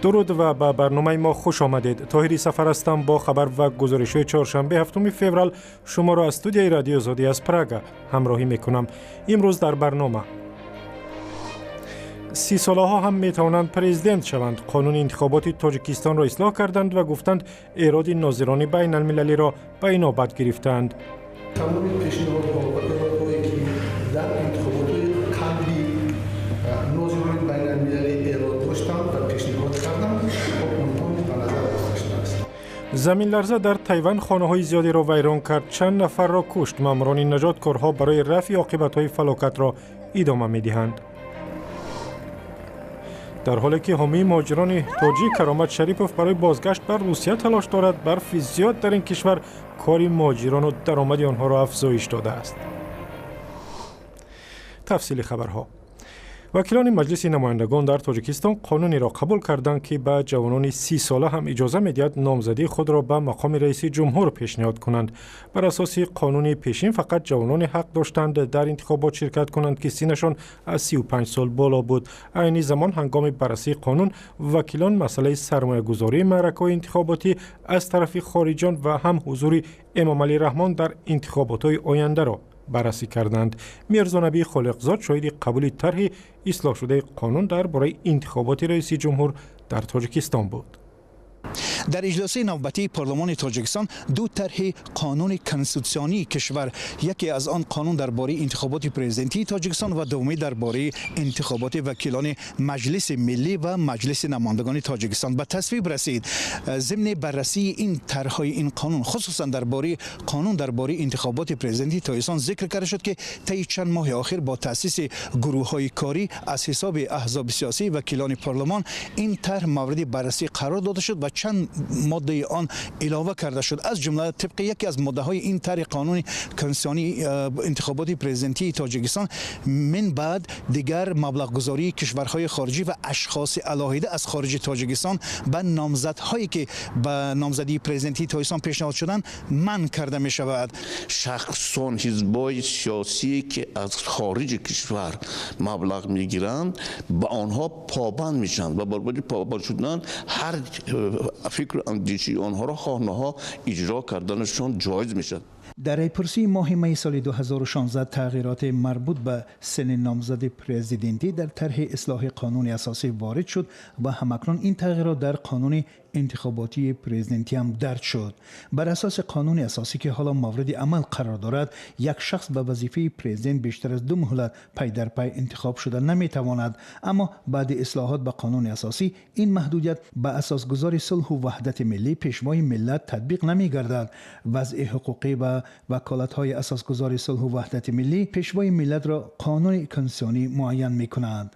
درود و به برنامه ما خوش آمدید. طاهری سفر هستم با خبر و گزارش چهارشنبه هفتم فوریه شما را از استودیوی رادیو آزادی از پراگ همراهی میکنم. امروز در برنامه 30 ساله ها هم می توانند پرزیدنت شوند. قانون انتخاباتی تاجیکستان را اصلاح کردند و گفتند ایراد ناظران بین المللی را به اینابت گرفتند. تمام پیشنهادها و ارادهایی که در انتخابات قبلی ناظران بین المللی ارائه داشتند و پیشنهاد کردند اونها به نظر گذاشته است. زمین لرزه در تایوان خانه‌های زیادی را ویران کرد. چند نفر را کشت. ماموران نجاتکارها برای رفع عاقبت‌های فلاکت را ادامه می‌دهند. در حالی که حامی مهاجران تاجیک کرامت شریپوف برای بازگشت بر روسیه تلاش دارد، برف زیاد در این کشور کار مهاجران و درآمد آنها را افزایش داده است. تفصیل خبرها. وکیلان مجلس نمایندگان در تاجیکستان قانونی را قبول کردند که به جوانان 30 ساله هم اجازه می‌دهد نامزدی خود را به مقام رئیس جمهور پیشنهاد کنند. بر اساس قانون پیشین فقط جوانان حق داشتند در انتخابات شرکت کنند که سنشان از 35 سال بالا بود. عین زمان هنگام بررسی قانون وکیلان مسئله سرمایه‌گذاری معرکه‌های انتخاباتی از طرف خارجیان و هم حضور امام علی رحمان در انتخابات‌های آینده را بررسی کردند. میرزا نبی خالقزاد شاهد قبول طرح اصلاح شده قانون درباره انتخابات رئیس جمهور در تاجیکستان بود. در اجلاس نوبتی پارلمان تاجیکستان دو طرح قانون کنستیتوسیونی کشور، یکی از آن قانون درباره انتخابات پرزیدنتی تاجیکستان و دومی درباره انتخابات وکیلان مجلس ملی و مجلس نمایندگان تاجیکستان به تصویب رسید. ضمن بررسی این طرح‌های این قانون، خصوصا درباره قانون درباره انتخابات پرزیدنتی تاجیکستان، ذکر کرده شد که طی چند ماه آخر با تأسیس گروه‌های کاری از حساب احزاب سیاسی وکیلان پارلمان این طرح مورد بررسی قرار داده شد و چند ماده آن علاوه کرده شد. از جمله طبق یکی از ماده های این طرح قانون کنستیتوسیونی انتخابات پرزیدنتی تاجیکستان، من بعد دیگر مبلغ گذاری کشورهای خارجی و اشخاص علاهیده از خارج تاجیکستان به نامزدهایی که به نامزدی پرزیدنتی تاجیکستان پیشنهاد شدند منع کرده می شود. شخصان حزبای سیاسی که از خارج کشور مبلغ می گیرند به آنها پابند میشن و برای پابند شدن هر فکر اندیشی آنها را خواهنها اجرا کردنشان جایز میشد. در رایپرسی ماه می سال 2016 تغییرات مربوط به سن نامزد پرزیدنتی در طرح اصلاح قانون اساسی وارد شد و همکنون این تغییرات در قانون انتخاباتی پرزیدنتی هم درج شد. بر اساس قانون اساسی که حالا مورد عمل قرار دارد، یک شخص به وظیفه پرزیدنت بیشتر از 2 مهلت پی در پی انتخاب شده نمیتواند، اما بعد اصلاحات به قانون اساسی این محدودیت به اساسگذار صلح و وحدت ملی پیشوای ملت تطبیق نمیگردد. وضع حقوقی و وکالت‌های اساسگذار صلح و وحدت ملی پیشوای ملت را قانون کنستیتوسیونی معین می‌کند.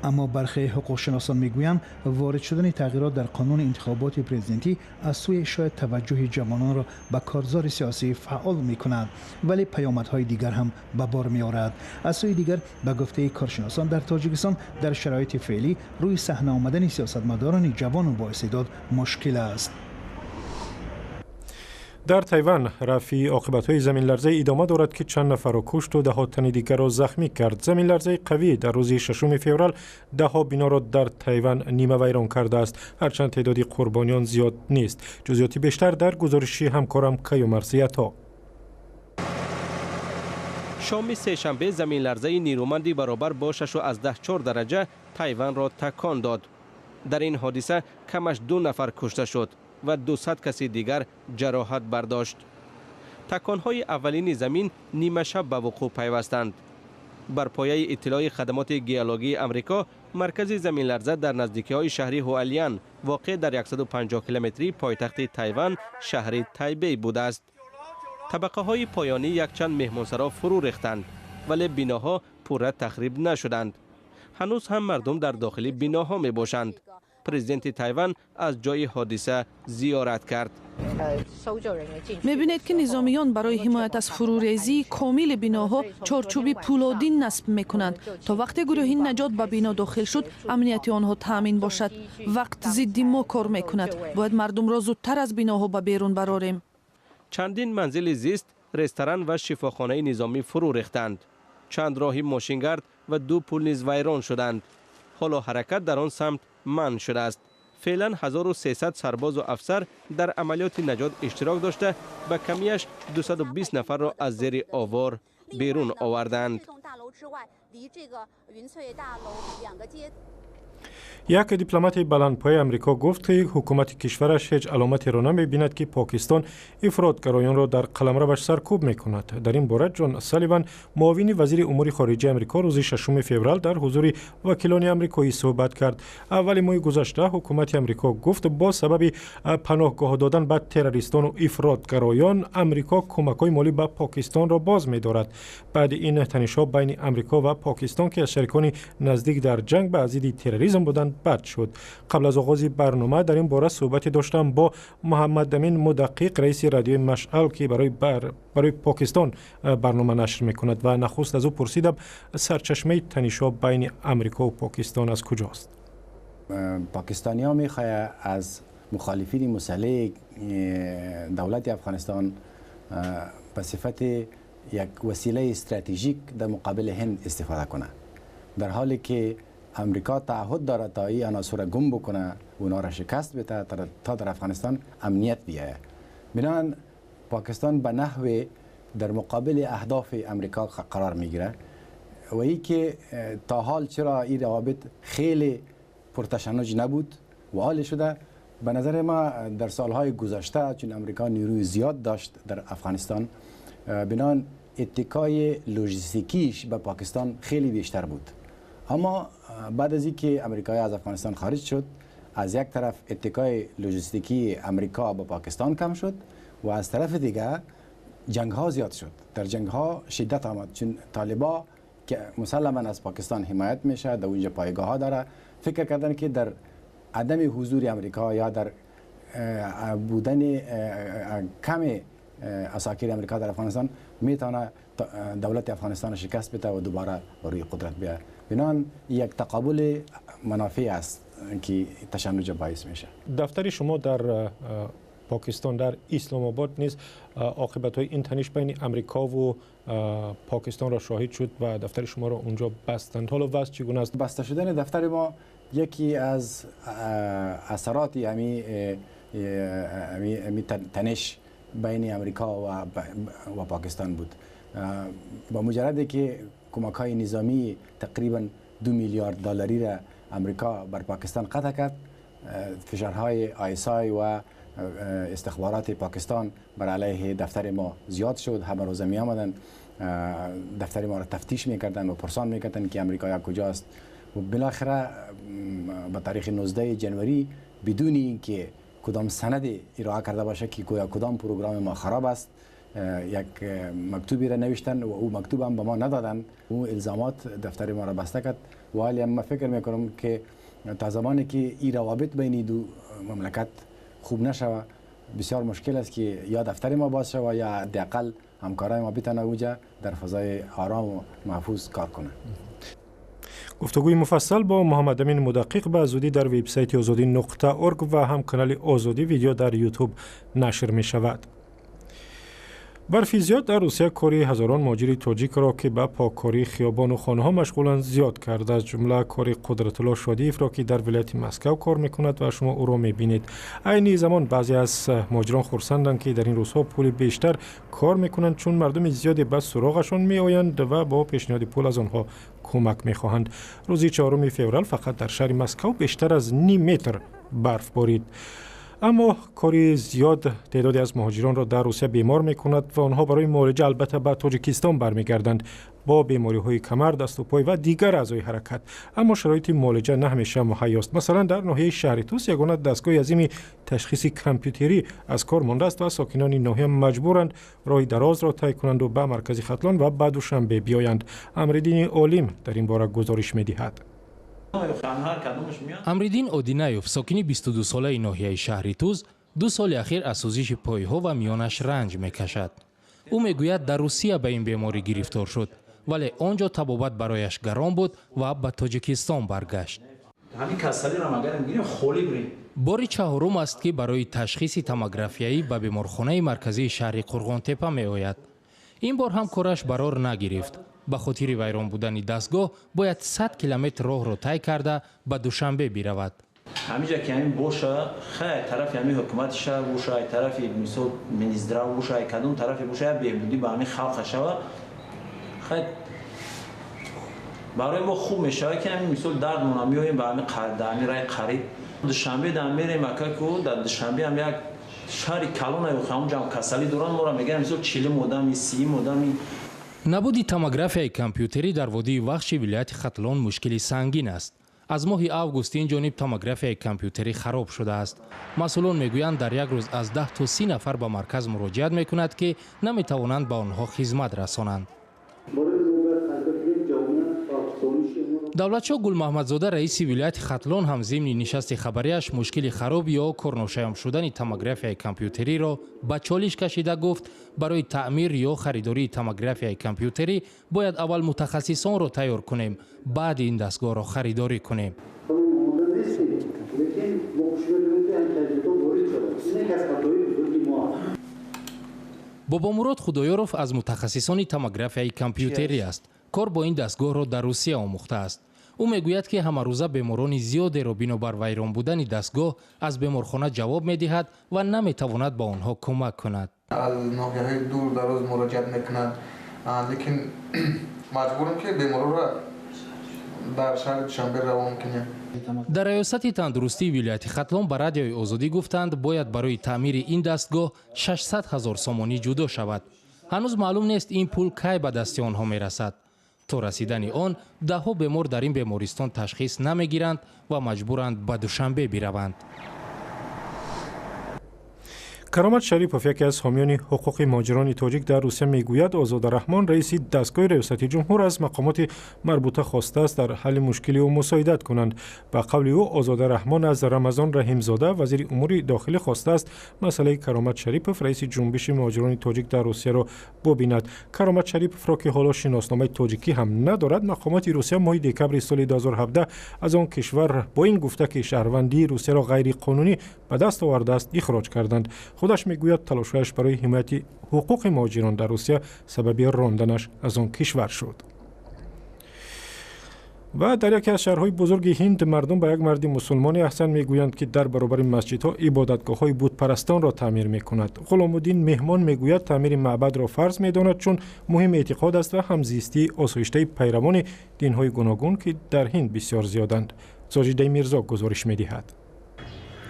اما برخی حقوق‌شناسان میگویند وارد شدن تغییرات در قانون انتخابات پرزیدنتی از سوی شاید توجه جوانان را به کارزار سیاسی فعال می‌کند، ولی پیامدهای دیگر هم به بار می‌آورد. از سوی دیگر به گفته کارشناسان در تاجیکستان در شرایط فعلی روی صحنه آمدن سیاستمداران جوان و با استعداد مشکل است. در تایوان رفع عاقبت‌های زمین لرزه ادامه دارد که چند نفر را کشت و ده‌ها تن دیگر را زخمی کرد. زمین لرزه قوی در روز 6 فوریه ده‌ها بنا را در تایوان نیمه ویران کرده است، هرچند تعداد قربانیان زیاد نیست. جزئیات بیشتر در گزارش همکارم کیو مرسیتا. شام سه‌شنبه زمین لرزه نیرومندی برابر با 6.4 درجه تایوان را تکان داد. در این حادثه کمش 2 نفر کشته شد و 200 کسی دیگر جراحت برداشت. تکان‌های اولین زمین نیمه شب به وقوع پیوستند. بر پایه اطلاع خدمات گیولوژی امریکا، مرکز زمین لرزه در نزدیکی‌های شهر هوالیان واقع در 150 کیلومتری پایتخت تایوان شهر تایبی بوده است. طبقه‌های پایانی یک چند مهمانسرا فرو ریختند، ولی بناها پورا تخریب نشدند. هنوز هم مردم در داخل بناها می باشند. پرزیدنت تایوان از جای حادثه زیارت کرد. می‌بینید که نظامیان برای حمایت از فروریزی کامل بناها چارچوب پولادی نصب می‌کنند تا وقتی گروه نجات به بنا داخل شد امنیت آنها تامین باشد. وقت ضد ما کار می‌کند. باید مردم را زودتر از بناها به بیرون براریم. چندین منزل زیست، رستوران و شفاخانه نظامی فرو ریختند. چند راه ماشینگرد و 2 پل نیز ویران شدند. حالا حرکت در آن سمت منع شده است. فعلا 1300 سرباز و افسر در عملیات نجات اشتراک داشته به کمیش 220 نفر را از زیر آوار بیرون آوردند. یک دیپلمات بلندپایه امریکا گفت که حکومت کشورش هیچ علامتی را نمی‌بیند که پاکستان افراطگرایان را در قلمروش سرکوب می‌کند. در این باره جان سالیوان معاون وزیر امور خارجه امریکا روز 6 فوریه در حضور وکیلان امریکایی صحبت کرد. اول ماه گذشته حکومت امریکا گفت با سبب پناهگاه دادن به تروریستان و افراطگرایان امریکا کمک‌های مالی به پاکستان را باز می‌دارد. بعد این تنش‌ها بین امریکا و پاکستان که از شریکان نزدیک در جنگ به ضد تروریسم بودند بد شد. قبل از آغاز برنامه در این باره صحبتی داشتم با محمد امین مدقق رئیس رادیو مشعل که برای پاکستان برنامه نشر میکند و نخست از او پرسیدم سرچشمه تنش‌ها بین امریکا و پاکستان از کجاست. پاکستانی‌ها می‌خواهند از مخالفین مسلح دولت افغانستان به صفت یک وسیله استراتژیک در مقابل هند استفاده کنند، در حالی که امریکا تعهد دارد تا این عناصر را گم بکنه و اونا را شکست بده تا در افغانستان امنیت بیاید. بنابراین پاکستان به نحو در مقابل اهداف امریکا قرار میگیره و این که تا حال چرا این روابط خیلی پرتشنج نبود و حال شده به نظر ما در سالهای گذشته چون امریکا نیروی زیاد داشت در افغانستان بنابراین اتکای لوجستیکیش به پاکستان خیلی بیشتر بود. اما بعد از اینکه امریکایی از افغانستان خارج شد از یک طرف اتکای لوجستیکی امریکا با پاکستان کم شد و از طرف دیگه جنگ ها زیاد شد. در جنگ ها شدت آمد چون طالبا که مسلما از پاکستان حمایت میشه در اونجا پایگاه ها داره فکر کردن که در عدم حضور امریکا یا در بودن کم اساکیر امریکا در افغانستان میتونه دولت افغانستان شکست بده و دوباره روی قدرت بیاد. بنابراین یک تقابل منافع است که تشنج باعث میشه. دفتر شما در پاکستان در اسلام آباد نیز عاقبت‌های این تنش بین امریکا و پاکستان را شاهد شد و دفتر شما را اونجا بستند. حالا وضع چگونه است؟ بسته شدن دفتر ما یکی از اثرات همی تنش بین امریکا و پاکستان بود. با مجردی که کمک‌های نظامی تقریبا 2 میلیارد دلاری را امریکا بر پاکستان قطع کرد، فشارهای آیسای و استخبارات پاکستان بر علیه دفتر ما زیاد شد. همه روزه می آمدن دفتر ما را تفتیش میکردن و پرسان میکردن که امریکا کجاست و بالاخره به تاریخ 19 جنوری بدون اینکه کدام سند ارائه کرده باشه که کدام پروگرام ما خراب است یک مکتوبی را نوشتن و او مکتوب هم به ما ندادن. او الزامات دفتر ما را بسته کرد و حالی هم فکر میکنم که تا زمانی که این روابط بین دو مملکت خوب نشوه بسیار مشکل است که یا دفتر ما باز شوه یا حداقل همکارای ما بتونه اوجا در فضای آرام و محفوظ کار کنه. گفتگوی مفصل با محمد امین مدقق به زودی در وبسایت azadi.org و هم کانال آزادی ویدیو در یوتیوب نشر می شود. برفی زیاد در روسیه کاری هزاران مهاجر تاجیک را که به پاککاری خیابان و خانه ها مشغولند زیاد کرده. از جمله کاری قدرت الله شادیف را که در ولایت مسکو کار میکند و شما او را میبینید. عین زمان بعضی از مهاجران خرسندند که در این روزها پول بیشتر کار میکنند چون مردم زیادی به سراغشان میآیند و با پیشنهاد پول از آنها کمک میخواهند. روز 4 فوریه فقط در شهر مسکو بیشتر از نیم متر برف بارید. اما کاری زیاد تعدادی از مهاجران را در روسیه بیمار میکند و آنها برای معالجه البته به تاجیکستان برمیگردند با بیماری های کمر، دست و پای و دیگر اعضای حرکت. اما شرایط معالجه نه همیشه مهیا است. مثلا در ناحیه شهریتوس یگانه دستگاه عظیم تشخیص کامپیوتری از کار مانده است و ساکنان این ناحیه مجبورند راه دراز را طی کنند و به مرکز ختلان و بعد دوشنبه بیایند. امردین عالم در این باره گزارش می‌دهد. امردین اودینایوف ساکن 22 ساله ناحیه شهری توز 2 سال اخیر از سوزش پایها و میانش رنج میکشد. او میگوید در روسیه به این بیماری گرفتار شد ولی آنجا طبابت برایش گران بود و به تاجیکستان برگشت. بار چهارم است که برای تشخیص توموگرافیایی به بیمارخانه مرکزی شهر قرغان تپه می آید. این بار هم کارش برار نگرفت. به خاطر ویران بودن دستگاه باید 100 کیلومتر راه را طی کرده به دوشنبه برود. همینجا که همین باشه خیلی طرف همین حکومتش باشه، طرف مثلا منیزدرا باشه، کدوم طرف باشه بهبودی به همین خلق شوه خیلی برای ما خوب میشه که همین مثلا درد میایم به همین قردانی رای قریب دوشنبه دم میریم مکه کو در دوشنبه هم یک شهر کلون و خام جام کسلی دوران ما را میگن مثلا 40 مودم 30 مودم. نبودی توموگرافیای کامپیوتری در وادی وخش ولایت ختلان مشکلی سنگین است. از ماه آگوست این جانب توموگرافیای کامپیوتری خراب شده است. مسئولان میگویند در یک روز از 10 تا 30 نفر به مرکز مراجعت میکند که نمیتوانند به آنها خدمت رسانند. دولتشاه گل محمدزاده رئیس ولایت ختلان هم ضمن نشست خبریش مشکل خراب یا کارناشیان شدن توموگرافیای کامپیوتری را به چالش کشیده گفت برای تعمیر یا خریداری توموگرافیای کامپیوتری باید اول متخصصان را تیار کنیم، بعد این دستگاه را خریداری کنیم. بابا مراد خدایارف از متخصصان توموگرافیای کامپیوتری است. کار با این دستگاه را در روسیه آموخته است. او میگوید که همه روزه بیماران زیادی را بنابر ویران بودن دستگاه از بیمارخانه جواب میدهد و نمیتواند به آنها کمک کند. از ناحیه‌های دور دراز مراجعت میکند، لیکن مجبورم که بیماران را در شهر دوشنبه روان کنیم. در ریاست تندرستی ولایت ختلان به رادیوی آزادی گفتند باید برای تعمیر این دستگاه 600,000 سومانی جدا شود. هنوز معلوم نیست این پول کی به دست آنها میرسد. تا رسیدن آن دهها بیمار در این بیمارستان تشخیص نمیگیرند و مجبورند به دوشنبه بروند. کرامت شریپوف یکی از حامیان حقوق مهاجران تاجیک در روسیه میگوید آزادرحمان رئیس دستگاه ریاست جمهور از مقامات مربوطه خواسته است در حل مشکلی او مساعدت کنند. به قول او آزادرحمان از رمضان رحیمزاده وزیر امور داخلی خواسته است مسئله کرامت شریپوف رئیس جنبش مهاجران تاجیک در روسیه را ببیند. کرامت شریپوف را که حالا شناسنامه تاجیکی هم ندارد مقامات روسیه ماه دکبر سال 2017 از آن کشور با این گفته که شهروندی روسیه را غیر قانونی به دست آورده است اخراج کردند. خودش میگوید تلاشش برای حمایت حقوق مهاجران در روسیه سبب راندنش از آن کشور شد. و در یکی از شهرهای بزرگ هند مردم به یک مرد مسلمان احسن میگویند که در برابر مسجدها عبادتگاه‌های بت پرستان را تعمیر میکند. غلام الدین مهمان میگوید تعمیر معبد را فرض میداند چون مهم اعتقاد است و همزیستی آسایشته پیروان دین‌های گوناگون که در هند بسیار زیادند. ساجده میرزا گزارش میدهد.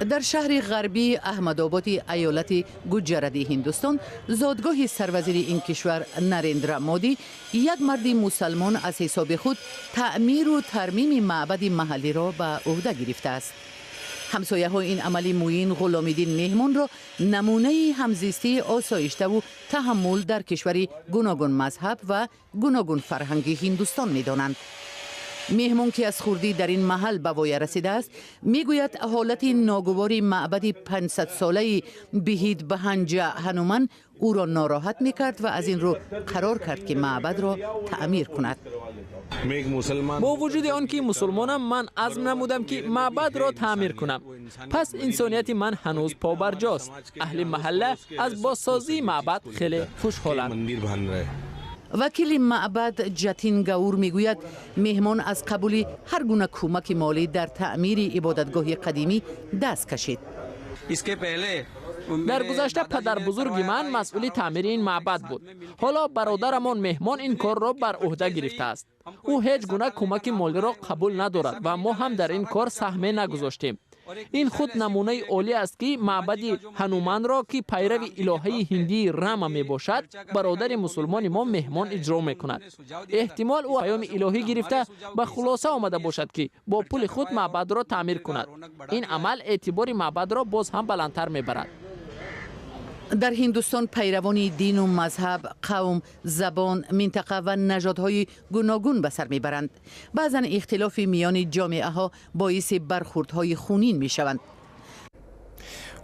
در شهر غربی احمدآباد ایالت گوجرات هندوستان زادگاه سروزیر این کشور نریندرا مودی یک مرد مسلمان از حساب خود تعمیر و ترمیم معبد محلی را به عهده گرفته است. همسایه های این عملی موین غلام الدین مهمان را نمونه همزیستی آسایشته و تحمل در کشوری گوناگون مذهب و گوناگون فرهنگی هندوستان می دانند. مهمان که از خردی در این محل به وای رسیده است میگوید حالت ناگوار معبد 500 ساله بهید بهنجا هنومن او را ناراحت میکرد و از این رو قرار کرد که معبد را تعمیر کند. با وجود آنکه مسلمانم من عزم نمودم که معبد را تعمیر کنم. پس انسانیت من هنوز پابرجاست. اهل محله از بازسازی معبد خیلی خوشحالند. وکیل معبد جتین گاور میگوید مهمان از قبول هر گونه کمک مالی در تعمیر عبادتگاه قدیمی دست کشید. در گذشته پدر بزرگ من مسئول تعمیر این معبد بود. حالا برادرمان مهمان این کار را بر عهده گرفته است. او هیچ گونه کمک مالی را قبول ندارد و ما هم در این کار سهمی نگذاشتیم. این خود نمونه عالی است که معبد هنومن را که پیرو الهه هندی رام می باشد برادر مسلمان ما مهمان اجرا می کند. احتمال او پیام الهی گرفته به خلاصه آمده باشد که با پول خود معبد را تعمیر کند. این عمل اعتبار معبد را باز هم بلندتر می برد. در هندوستان پیروان دین و مذهب، قوم، زبان، منطقه و نژادهای گوناگون به سر میبرند. بعضا اختلاف میان جامعه ها باعث برخوردهای خونین میشوند.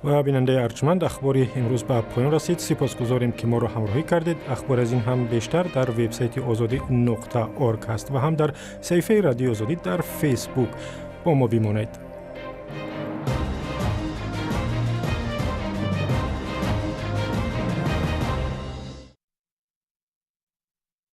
و بیننده ارجمند اخبار امروز به پایان رسید. سپاسگزاریم که ما را همراهی کردید. اخبار از این هم بیشتر در وبسایت azadi.org است و هم در صفحه رادیو آزادی در فیسبوک. با ما بمانید.